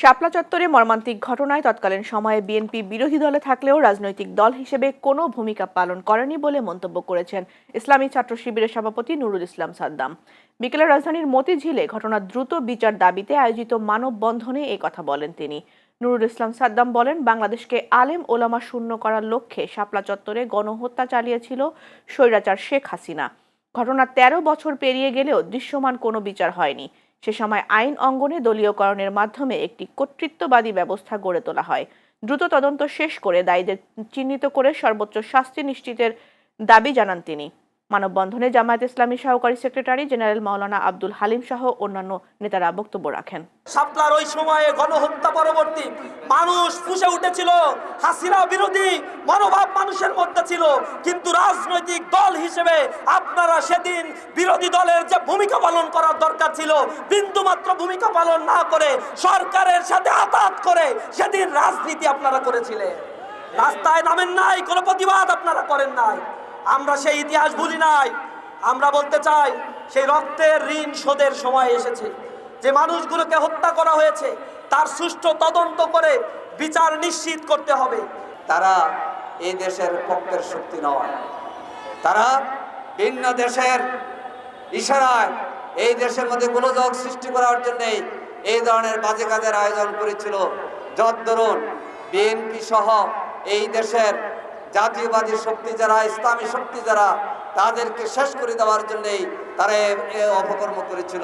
শাপলা চত্বরে মর্মান্তিক ঘটনায় তৎকালীন সময়ে বিএনপি বিরোধী দলে থাকলেও রাজনৈতিক দল হিসেবে কোনো ভূমিকা পালন করেনি বলে মন্তব্য করেছেন ইসলামী ছাত্র শিবিরের সভাপতি নুরুল ইসলাম সাদ্দাম। বিকেলে রাজধানীর মতিঝিলে ঘটনার দ্রুত বিচার দাবিতে আয়োজিত মানববন্ধনে এই কথা বলেন তিনি। নুরুল ইসলাম সাদ্দাম বলেন, বাংলাদেশকে আলেম ওলামা শূন্য করার লক্ষ্যে শাপলা চত্বরে গণহত্যা চালিয়েছিল স্বৈরাচার শেখ হাসিনা। ঘটনা ১৩ বছর পেরিয়ে গেলেও দৃশ্যমান কোনো বিচার হয়নি। সে সময় আইন অঙ্গনে দলীয়করণের মাধ্যমে একটি কর্তৃত্ববাদী ব্যবস্থা গড়ে তোলা হয়। দ্রুত তদন্ত শেষ করে দায়ীদের চিহ্নিত করে সর্বোচ্চ শাস্তি নিশ্চিতের দাবি জানান তিনি। মানববন্ধনে জামায়াত ইসলামী সহকারী সেক্রেটারি জেনারেল মাওলানা আব্দুল হালিম সহ অন্যান্য নেতারা বক্তব্য রাখেন। শাপলার ওই সময়ে গণহত্যা পরবর্তী মানুষ ফুঁসে উঠেছিল, হাসিনা বিরোধী মনোভাব মানুষের মধ্যে ছিল, কিন্তু রাজনৈতিক দল হিসেবে আপনারা সেদিন বিরোধী দলের যে ভূমিকা পালন করার দরকার ছিল বিন্দুমাত্র ভূমিকা পালন না করে সরকারের সাথে আতাত করে সেদিন রাজনীতি আপনারা করেছিলেন। রাস্তায় নামেন নাই, কোনো প্রতিবাদ আপনারা করেন নাই। আমরা সেই ইতিহাস ভুলি নাই। আমরা বলতে চাই, সেই রক্তের ঋণ শোধের সময় এসেছে। যে মানুষগুলোকে হত্যা করা হয়েছে তার সুষ্ঠু তদন্ত করে বিচার নিশ্চিত করতে হবে। তারা এই দেশের পক্ষের শক্তি নয়, তারা ভিন্ন দেশের ইশারায় এই দেশের মধ্যে গোলযোগ সৃষ্টি করার জন্য এই ধরনের বাজে কাজের আয়োজন করেছিল। যত ধরুন বিএনপি সহ এই দেশের জাতীয়বাদী শক্তি যারা, ইসলামী শক্তি যারা, তাদেরকে শেষ করে দেওয়ার জন্যই তারা অপকর্ম করেছিল।